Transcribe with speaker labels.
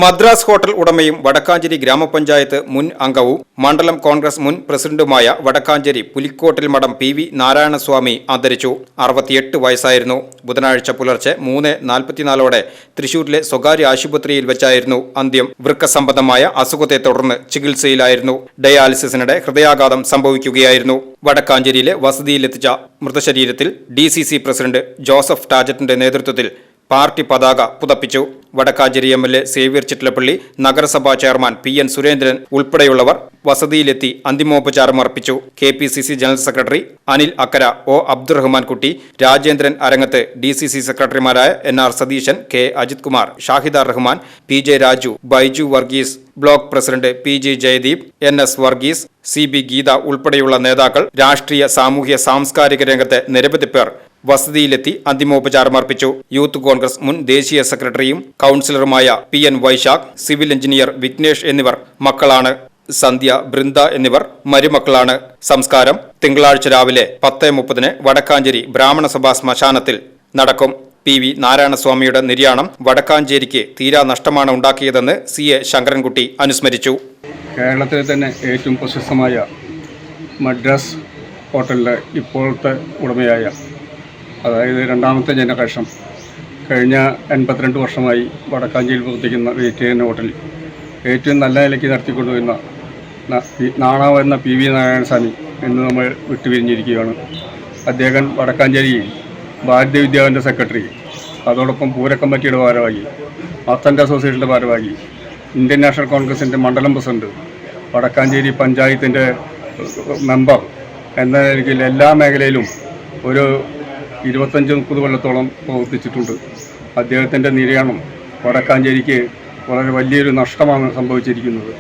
Speaker 1: Madras hotel ഉടമയും Vadakkanchery ഗ്രാമപഞ്ചായത്ത് മുൻ അംഗവും മണ്ഡലം കോൺഗ്രസ് മുൻ പ്രസിഡന്റുമായ വടക്കാഞ്ചേരി പുലിക്കോട്ടിൽ മഠം പി.വി. നാരായണസ്വാമി അന്തരിച്ചു. 68 വയസ്സായിരുന്നു. ബുധനാഴ്ച പുലർച്ചെ 3:44 തൃശൂരിലെ സ്വകാര്യ ആശുപത്രിയിൽ വെച്ചായിരുന്നു അന്ത്യം. വൃക്ക സംബന്ധമായ അസുഖത്തെ തുടർന്ന് ചികിത്സയിലായിരുന്നു. ഡയാലിസിസിനിടെ ഹൃദയാഘാതം സംഭവിക്കുകയായിരുന്നു. വടക്കാഞ്ചേരിയിലെ വസതിയിലെത്തിച്ച മൃതശരീരത്തിൽ DCC പ്രസിഡന്റ് ജോസഫ് ടാജറ്റിന്റെ നേതൃത്വത്തിൽ പാർട്ടി പതാക പുതപ്പിച്ചു. വടക്കാഞ്ചേരി MLA സേവ്യർ ചിറ്റലപ്പള്ളി, നഗരസഭാ ചെയർമാൻ PN സുരേന്ദ്രൻ ഉൾപ്പെടെയുള്ളവർ വസതിയിലെത്തി അന്തിമോപചാരം അർപ്പിച്ചു. KPCC general secretary Anil Akkara, O. Abdurahman Kutty, Rajendran Arangath, DCC സെക്രട്ടറിമാരായ NR Satheesan, K. Ajith Kumar, Shahida Rahman, PJ Raju, Baiju Varghese, block president PG Jayadeep, NS Varghese, CB Geetha ഉൾപ്പെടെയുള്ള നേതാക്കൾ, രാഷ്ട്രീയ, സാമൂഹ്യ, സാംസ്കാരിക രംഗത്തെ നിരവധി പേർ വസതിയിലെത്തി അന്തിമോപചാരം അർപ്പിച്ചു. യൂത്ത് കോൺഗ്രസ് മുൻ ദേശീയ സെക്രട്ടറിയും കൌൺസിലറുമായ PN Vaishakh, civil engineer Vignesh എന്നിവർ മക്കളാണ്. സന്ധ്യ, ബൃന്ദ എന്നിവർ മരുമക്കളാണ്. സംസ്കാരം തിങ്കളാഴ്ച രാവിലെ 10:30 വടക്കാഞ്ചേരി ബ്രാഹ്മണസഭാ ശ്മശാനത്തിൽ നടക്കും. PV. നാരായണസ്വാമിയുടെ നിര്യാണം വടക്കാഞ്ചേരിക്ക് തീരാ നഷ്ടമാണ് ഉണ്ടാക്കിയതെന്ന് CA ശങ്കരൻകുട്ടി അനുസ്മരിച്ചു.
Speaker 2: കേരളത്തിലെ തന്നെ ഏറ്റവും പ്രശസ്തമായ മദ്രാസ് ഹോട്ടലിലെ ഇപ്പോഴത്തെ ഉടമയായ, അതായത് രണ്ടാമത്തെ ജനറേഷൻ, കഴിഞ്ഞ 82 വർഷമായി വടക്കാഞ്ചേരിയിൽ പ്രവർത്തിക്കുന്ന വെജിറ്റേറിയൻ ഹോട്ടലിൽ ഏറ്റവും നല്ല നിലയ്ക്ക് നടത്തിക്കൊണ്ടുവരുന്ന നാണാവ് എന്ന PV. നാരായണസ്വാമി എന്ന് നമ്മൾ വിട്ടുപിരിഞ്ഞിരിക്കുകയാണ്. അദ്ദേഹം വടക്കാഞ്ചേരിയിൽ ഭാരതീയ വിദ്യാഭവൻ്റെ സെക്രട്ടറി, അതോടൊപ്പം പൂര കമ്മിറ്റിയുടെ ഭാരവാഹി, അത്തൻ്റെ അസോസിയേഷൻ്റെ ഭാരവാഹി, ഇന്ത്യൻ നാഷണൽ കോൺഗ്രസിൻ്റെ മണ്ഡലം പ്രസിഡന്റ്, വടക്കാഞ്ചേരി പഞ്ചായത്തിൻ്റെ മെമ്പർ എന്ന നിലയ്ക്ക് എല്ലാ മേഖലയിലും ഒരു 25-30 കൊല്ലത്തോളം പ്രവർത്തിച്ചിട്ടുണ്ട്. അദ്ദേഹത്തിൻ്റെ നിര്യാണം വടക്കാഞ്ചേരിക്ക് വളരെ വലിയൊരു നഷ്ടമാണ് സംഭവിച്ചിരിക്കുന്നത്.